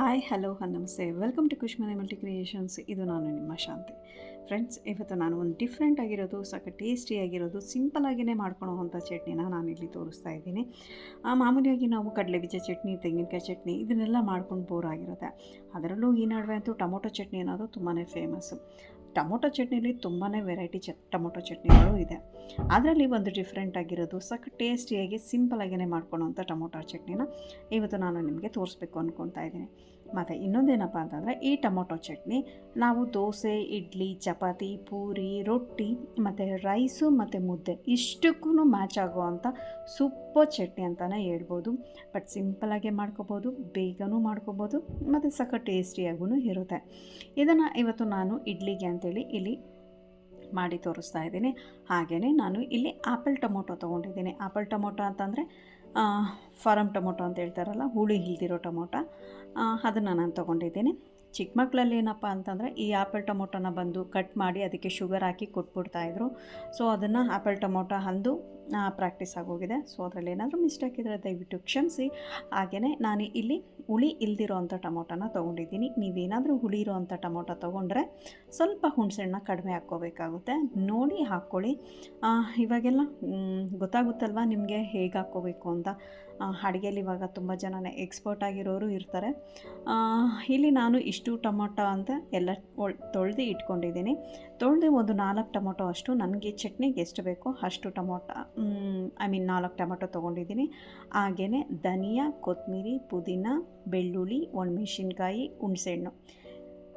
Hi hello ನಮಸ್ತೆ welcome to ಕುಷ್ಮನೆ multi creations. ಇದು ನಾನು ನಿಮ್ಮ ಶಾಂತಿ. ಫ್ರೆಂಡ್ಸ್, ಇವತ್ತು ನಾನು ಒಂದು ಡಿಫ್ರೆಂಟ್ ಆಗಿರೋದು ಟೇಸ್ಟಿಯಾಗಿರೋದು ಸಿಂಪಲಾಗಿಯೇ ಮಾಡ್ಕೊಳ್ಳೋವಂಥ ಚಟ್ನಿನ ನಾನಿಲ್ಲಿ ತೋರಿಸ್ತಾ ಇದ್ದೀನಿ. ಮಾಮೂಲಿಯಾಗಿ ನಾವು ಕಡಲೆ ಬೀಜ ಚಟ್ನಿ, ತೆಂಗಿನಕಾಯಿ ಚಟ್ನಿ ಇದನ್ನೆಲ್ಲ ಮಾಡ್ಕೊಂಡು ಬೋರ್ ಆಗಿರುತ್ತೆ. ಅದರಲ್ಲೂ ಈ ನಡುವೆ ಅಂತೂ ಟೊಮೊಟೊ ಚಟ್ನಿ ಅನ್ನೋದು ತುಂಬಾ ಫೇಮಸ್ಸು. ಟೊಮೊಟೊ ಚಟ್ನಿಲಿ ತುಂಬಾ ವೆರೈಟಿ ಟೊಮೊಟೊ ಚಟ್ನಿಗಳು ಇದೆ. ಅದರಲ್ಲಿ ಒಂದು ಡಿಫ್ರೆಂಟ್ ಆಗಿರೋದು ಟೇಸ್ಟಿಯಾಗಿ ಸಿಂಪಲಾಗಿಯೇ ಮಾಡ್ಕೊಳ್ಳೋವಂಥ ಟೊಮೊಟೊ ಚಟ್ನಿನ ಇವತ್ತು ನಾನು ನಿಮಗೆ ತೋರಿಸ್ಬೇಕು ಅಂದ್ಕೊತಾ ಇದ್ದೀನಿ. ಮತ್ತು ಇನ್ನೊಂದೇನಪ್ಪ ಅಂತಂದರೆ, ಈ ಟೊಮೊಟೊ ಚಟ್ನಿ ನಾವು ದೋಸೆ, ಇಡ್ಲಿ, ಚಪಾತಿ, ಪೂರಿ, ರೊಟ್ಟಿ ಮತ್ತು ರೈಸು ಮತ್ತು ಮುದ್ದೆ ಇಷ್ಟಕ್ಕೂ ಮ್ಯಾಚ್ ಆಗುವಂಥ ಸೂಪರ್ ಚಟ್ನಿ ಅಂತಲೇ ಹೇಳ್ಬೋದು. ಬಟ್ ಸಿಂಪಲಾಗೆ ಮಾಡ್ಕೋಬೋದು, ಬೇಗನೂ ಮಾಡ್ಕೋಬೋದು ಮತ್ತು ಟೇಸ್ಟಿಯಾಗೂ ಇರುತ್ತೆ. ಇದನ್ನು ಇವತ್ತು ನಾನು ಇಡ್ಲಿಗೆ ಅಂತೇಳಿ ಇಲ್ಲಿ ಮಾಡಿ ತೋರಿಸ್ತಾ ಇದ್ದೀನಿ. ಹಾಗೆಯೇ ನಾನು ಇಲ್ಲಿ ಆ್ಯಪಲ್ ಟೊಮೊಟೊ ತೊಗೊಂಡಿದ್ದೀನಿ. ಆ್ಯಪಲ್ ಟೊಮೊಟೊ ಅಂತಂದರೆ ಫಾರಮ್ ಟೊಮೊಟೊ ಅಂತ ಹೇಳ್ತಾರಲ್ಲ, ಹುಳಿ ಇಲ್ದಿರೋ ಟೊಮೊಟೊ, ಅದನ್ನು ನಾನು ತೊಗೊಂಡಿದ್ದೀನಿ. ಚಿಕ್ಕ ಮಕ್ಕಳಲ್ಲಿ ಏನಪ್ಪ ಅಂತಂದರೆ ಈ ಆ್ಯಪಲ್ ಟೊಮೊಟೊನ ಬಂದು ಕಟ್ ಮಾಡಿ ಅದಕ್ಕೆ ಶುಗರ್ ಹಾಕಿ ಕೊಟ್ಬಿಡ್ತಾಯಿದ್ರು. ಸೊ ಅದನ್ನು ಆ್ಯಪಲ್ ಟೊಮೊಟೊ ಅಂದು ಪ್ರಾಕ್ಟೀಸ್ ಆಗೋಗಿದೆ. ಸೊ ಅದರಲ್ಲಿ ಏನಾದರೂ ಮಿಸ್ಟೇಕ್ ಇದ್ದರೆ ದಯವಿಟ್ಟು ಕ್ಷಮಿಸಿ. ಹಾಗೆಯೇ ನಾನು ಇಲ್ಲಿ ಹುಳಿ ಇಲ್ದಿರೋ ಅಂಥ ಟೊಮೊಟೊನ ತೊಗೊಂಡಿದ್ದೀನಿ. ನೀವೇನಾದರೂ ಹುಳಿ ಇರೋವಂಥ ಟೊಮೊಟೊ ತೊಗೊಂಡ್ರೆ ಸ್ವಲ್ಪ ಹುಣಸೆಹಣ್ಣು ಕಡಿಮೆ ಹಾಕ್ಕೋಬೇಕಾಗುತ್ತೆ. ನೋಡಿ ಹಾಕ್ಕೊಳ್ಳಿ. ಇವಾಗೆಲ್ಲ ಗೊತ್ತಾಗುತ್ತಲ್ವ ನಿಮಗೆ ಹೇಗೆ ಹಾಕ್ಕೋಬೇಕು ಅಂತ. ಅಡುಗೆಯಲ್ಲಿ ಇವಾಗ ತುಂಬ ಜನನೇ ಎಕ್ಸ್ಪರ್ಟ್ ಆಗಿರೋರು ಇರ್ತಾರೆ. ಇಲ್ಲಿ ನಾನು ಇಷ್ಟು ಟೊಮೊಟೊ ಅಂತ ಎಲ್ಲ ತೊಳೆದು ಇಟ್ಕೊಂಡಿದ್ದೀನಿ. ತೊಳೆದು ಒಂದು 4 ಟೊಮೊಟೊ ಅಷ್ಟು ನನಗೆ ಚಟ್ನಿಗೆ ಎಷ್ಟು ಬೇಕೋ ಅಷ್ಟು ಟೊಮೊಟೊ 4 ಟೊಮೊಟೊ ತೊಗೊಂಡಿದ್ದೀನಿ. ಹಾಗೆಯೇ ಧನಿಯಾ, ಕೊತ್ತಂಬರಿ, ಪುದೀನ, ಬೆಳ್ಳುಳ್ಳಿ, ಒಣಮೆಣಸಿನ್ಕಾಯಿ, ಹುಣಸೆಹಣ್ಣು,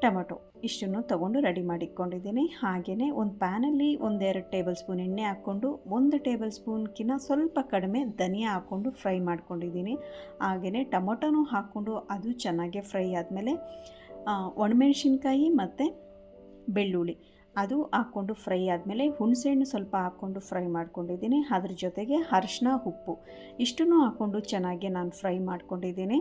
ಟೊಮೊಟೊ ಇಷ್ಟನ್ನು ತೊಗೊಂಡು ರೆಡಿ ಮಾಡಿಟ್ಕೊಂಡಿದ್ದೀನಿ. ಹಾಗೆಯೇ ಒಂದು ಪ್ಯಾನಲ್ಲಿ 1-2 ಟೇಬಲ್ ಸ್ಪೂನ್ ಎಣ್ಣೆ ಹಾಕ್ಕೊಂಡು 1 ಟೇಬಲ್ ಸ್ಪೂನ್ಗಿಂತ ಸ್ವಲ್ಪ ಕಡಿಮೆ ಧನಿಯಾ ಹಾಕ್ಕೊಂಡು ಫ್ರೈ ಮಾಡ್ಕೊಂಡಿದ್ದೀನಿ. ಹಾಗೆಯೇ ಟೊಮೊಟೊನೂ ಹಾಕ್ಕೊಂಡು ಅದು ಚೆನ್ನಾಗಿ ಫ್ರೈ ಆದಮೇಲೆ ಒಣಮೆಣಸಿನ್ಕಾಯಿ ಮತ್ತು ಬೆಳ್ಳುಳ್ಳಿ ಅದು ಹಾಕ್ಕೊಂಡು ಫ್ರೈ ಆದಮೇಲೆ ಹುಣಸೆಹಣ್ಣು ಸ್ವಲ್ಪ ಹಾಕ್ಕೊಂಡು ಫ್ರೈ ಮಾಡ್ಕೊಂಡಿದ್ದೀನಿ. ಅದ್ರ ಜೊತೆಗೆ ಅರಿಶಿನ, ಉಪ್ಪು ಇಷ್ಟನ್ನು ಹಾಕ್ಕೊಂಡು ಚೆನ್ನಾಗಿ ನಾನು ಫ್ರೈ ಮಾಡ್ಕೊಂಡಿದ್ದೀನಿ.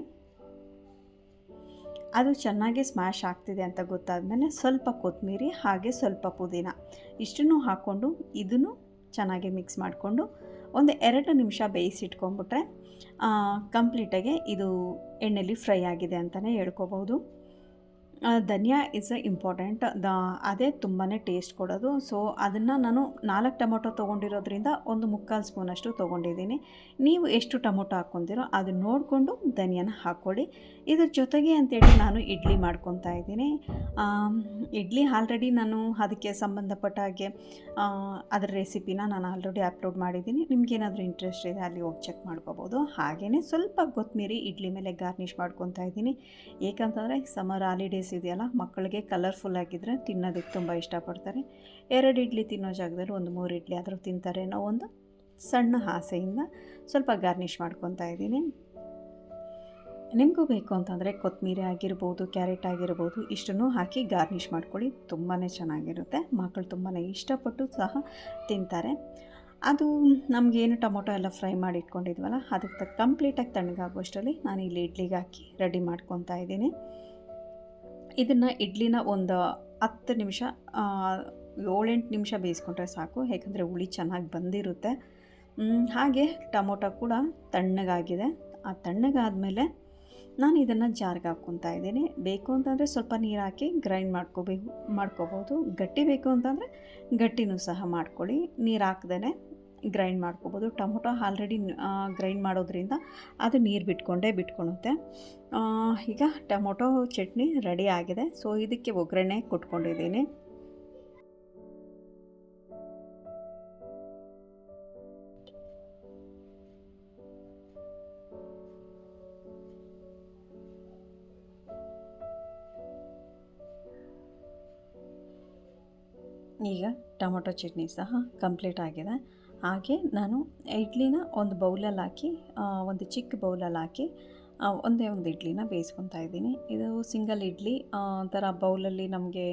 ಅದು ಚೆನ್ನಾಗಿ ಸ್ಮ್ಯಾಶ್ ಆಗ್ತಿದೆ ಅಂತ ಗೊತ್ತಾದಮೇಲೆ ಸ್ವಲ್ಪ ಕೊತ್ತಂಬರಿ ಹಾಗೆ ಸ್ವಲ್ಪ ಪುದೀನ ಇಷ್ಟನ್ನು ಹಾಕ್ಕೊಂಡು ಇದನ್ನು ಚೆನ್ನಾಗಿ ಮಿಕ್ಸ್ ಮಾಡಿಕೊಂಡು ಒಂದು 2 ನಿಮಿಷ ಬೇಯಿಸಿಟ್ಕೊಂಡ್ಬಿಟ್ರೆ ಕಂಪ್ಲೀಟಾಗಿ ಇದು ಎಣ್ಣೆಲಿ ಫ್ರೈ ಆಗಿದೆ ಅಂತಲೇ ಹೇಳ್ಕೊಬೋದು. ಧನಿಯಾ ಇಸ್ ಇಂಪಾರ್ಟೆಂಟ್. ಅದೇ ತುಂಬಾ ಟೇಸ್ಟ್ ಕೊಡೋದು. ಸೊ ಅದನ್ನು ನಾನು 4 ಟೊಮೊಟೊ ತೊಗೊಂಡಿರೋದ್ರಿಂದ 1/4 ಸ್ಪೂನಷ್ಟು ತೊಗೊಂಡಿದ್ದೀನಿ. ನೀವು ಎಷ್ಟು ಟೊಮೊಟೊ ಹಾಕ್ಕೊತೀರೋ ಅದನ್ನ ನೋಡಿಕೊಂಡು ಧನಿಯಾನ ಹಾಕ್ಕೊಳ್ಳಿ. ಇದ್ರ ಜೊತೆಗೆ ಅಂತೇಳಿ ನಾನು ಇಡ್ಲಿ ಮಾಡ್ಕೊತಾ ಇದ್ದೀನಿ. ಇಡ್ಲಿ ಆಲ್ರೆಡಿ ನಾನು ಅದಕ್ಕೆ ಸಂಬಂಧಪಟ್ಟ ಹಾಗೆ ಅದರ ರೆಸಿಪಿನ ನಾನು ಆಲ್ರೆಡಿ ಅಪ್ಲೋಡ್ ಮಾಡಿದ್ದೀನಿ. ನಿಮಗೇನಾದರೂ ಇಂಟ್ರೆಸ್ಟ್ ಇದೆ ಅಲ್ಲಿ ಹೋಗಿ ಚೆಕ್ ಮಾಡ್ಕೋಬೋದು. ಹಾಗೆಯೇ ಸ್ವಲ್ಪ ಕೊತ್ತಂಬರಿ ಇಡ್ಲಿ ಮೇಲೆ ಗಾರ್ನಿಷ್ ಮಾಡ್ಕೊತಾ ಇದ್ದೀನಿ. ಏಕೆಂತಂದರೆ ಸಮ್ಮರ್ ಹಾಲಿಡೇಸ್ ಇದೆಯಲ್ಲ, ಮಕ್ಕಳಿಗೆ ಕಲರ್ಫುಲ್ ಆಗಿದ್ದರೆ ತಿನ್ನೋದಕ್ಕೆ ತುಂಬ ಇಷ್ಟಪಡ್ತಾರೆ. 2 ಇಡ್ಲಿ ತಿನ್ನೋ ಜಾಗದಲ್ಲಿ 1-3 ಇಡ್ಲಿ ಆದರೂ ತಿಂತಾರೆ ಅನ್ನೋ ಒಂದು ಸಣ್ಣ ಆಸೆಯಿಂದ ಸ್ವಲ್ಪ ಗಾರ್ನಿಷ್ ಮಾಡ್ಕೊತಾ ಇದ್ದೀನಿ. ನಿಮಗೂ ಬೇಕು ಅಂತಂದರೆ ಕೊತ್ತಂಬರಿ ಆಗಿರ್ಬೋದು, ಕ್ಯಾರೆಟ್ ಆಗಿರ್ಬೋದು ಇಷ್ಟನ್ನು ಹಾಕಿ ಗಾರ್ನಿಷ್ ಮಾಡ್ಕೊಳ್ಳಿ. ತುಂಬಾ ಚೆನ್ನಾಗಿರುತ್ತೆ. ಮಕ್ಕಳು ತುಂಬಾ ಇಷ್ಟಪಟ್ಟು ಸಹ ತಿಂತಾರೆ. ಅದು ನಮಗೇನು ಟೊಮೊಟೊ ಎಲ್ಲ ಫ್ರೈ ಮಾಡಿ ಇಟ್ಕೊಂಡಿದ್ವಲ್ಲ ಅದಕ್ಕೆ ಕಂಪ್ಲೀಟಾಗಿ ತಣ್ಣಗಾಗುವಷ್ಟರಲ್ಲಿ ನಾನು ಇಲ್ಲಿ ಇಡ್ಲಿಗೆ ಹಾಕಿ ರೆಡಿ ಮಾಡ್ಕೊತಾ ಇದ್ದೀನಿ. ಇದನ್ನು ಇಡ್ಲಿನ ಒಂದು 10 ನಿಮಿಷ 7-8 ನಿಮಿಷ ಬೇಯಿಸ್ಕೊಂಡ್ರೆ ಸಾಕು. ಯಾಕಂದರೆ ಹುಳಿ ಚೆನ್ನಾಗಿ ಬಂದಿರುತ್ತೆ. ಹಾಗೆ ಟೊಮೊಟೊ ಕೂಡ ತಣ್ಣಗಾಗಿದೆ. ಆ ತಣ್ಣಗಾದಮೇಲೆ ನಾನು ಇದನ್ನು ಜಾರ್ಗೆ ಹಾಕ್ಕೊತಾ ಇದ್ದೀನಿ. ಬೇಕು ಅಂತಂದರೆ ಸ್ವಲ್ಪ ನೀರು ಹಾಕಿ ಗ್ರೈಂಡ್ ಮಾಡ್ಕೋಬೋದು. ಗಟ್ಟಿ ಬೇಕು ಅಂತಂದರೆ ಗಟ್ಟಿನೂ ಸಹ ಮಾಡ್ಕೊಳ್ಳಿ. ನೀರು ಹಾಕ್ದೇ ಗ್ರೈಂಡ್ ಮಾಡ್ಕೋಬೋದು. ಟೊಮೊಟೊ ಆಲ್ರೆಡಿ ಗ್ರೈಂಡ್ ಮಾಡೋದ್ರಿಂದ ಅದು ನೀರು ಬಿಟ್ಕೊಳುತ್ತೆ. ಈಗ ಟೊಮೊಟೊ ಚಟ್ನಿ ರೆಡಿ ಆಗಿದೆ. ಸೊ ಇದಕ್ಕೆ ಒಗ್ಗರಣೆ ಕೊಟ್ಕೊಂಡಿದ್ದೀನಿ. ಈಗ ಟೊಮೊಟೊ ಚಟ್ನಿ ಸಹ ಕಂಪ್ಲೀಟ್ ಆಗಿದೆ. ಹಾಗೆ ನಾನು ಇಡ್ಲಿನ ಒಂದು ಬೌಲಲ್ಲಿ ಹಾಕಿ ಒಂದು ಚಿಕ್ಕ ಬೌಲಲ್ಲಿ ಹಾಕಿ ಒಂದೇ ಒಂದು ಇಡ್ಲಿನ ಬೇಯಿಸ್ಕೊತಾ ಇದ್ದೀನಿ. ಇದು ಸಿಂಗಲ್ ಇಡ್ಲಿ ಒಂಥರ ಬೌಲಲ್ಲಿ ನಮಗೆ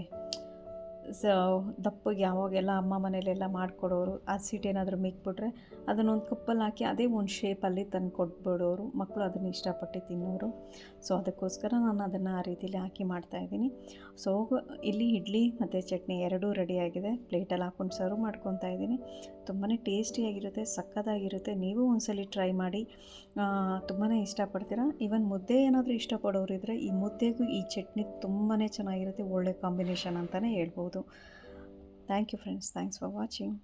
ದಪ್ಪಗೆ ಯಾವಾಗೆಲ್ಲ ಅಮ್ಮ ಮನೇಲೆಲ್ಲ ಮಾಡಿಕೊಡೋರು. ಹಸಿಟ್ಟು ಏನಾದರೂ ಮಿಕ್ಬಿಟ್ರೆ ಅದನ್ನೊಂದು ಕಪ್ಪಲ್ಲಿ ಹಾಕಿ ಅದೇ ಒಂದು ಶೇಪಲ್ಲಿ ತಂದು ಕೊಟ್ಬಿಡೋರು. ಮಕ್ಕಳು ಅದನ್ನು ಇಷ್ಟಪಟ್ಟು ತಿನ್ನೋರು. ಸೊ ಅದಕ್ಕೋಸ್ಕರ ನಾನು ಅದನ್ನು ಆ ರೀತಿಯಲ್ಲಿ ಹಾಕಿ ಮಾಡ್ತಾಯಿದ್ದೀನಿ. ಸೊ ಇಲ್ಲಿ ಇಡ್ಲಿ ಮತ್ತು ಚಟ್ನಿ ಎರಡೂ ರೆಡಿಯಾಗಿದೆ. ಪ್ಲೇಟಲ್ಲಿ ಹಾಕ್ಕೊಂಡು ಸರ್ವ್ ಮಾಡ್ಕೊತಾ ಇದ್ದೀನಿ. ತುಂಬಾ ಟೇಸ್ಟಿಯಾಗಿರುತ್ತೆ, ಸಕ್ಕತ್ತಾಗಿರುತ್ತೆ. ನೀವು ಒಂದ್ಸಲ ಟ್ರೈ ಮಾಡಿ, ತುಂಬಾ ಇಷ್ಟಪಡ್ತೀರಾ. ಈವನ್ ಮುದ್ದೆ ಏನಾದರೂ ಇಷ್ಟಪಡೋರಿದ್ದರೆ ಈ ಮುದ್ದೆಗೂ ಈ ಚಟ್ನಿ ತುಂಬಾ ಚೆನ್ನಾಗಿರುತ್ತೆ, ಒಳ್ಳೆ ಕಾಂಬಿನೇಷನ್ ಅಂತಲೇ ಹೇಳ್ಬೋದು. Thank you friends, thanks for watching.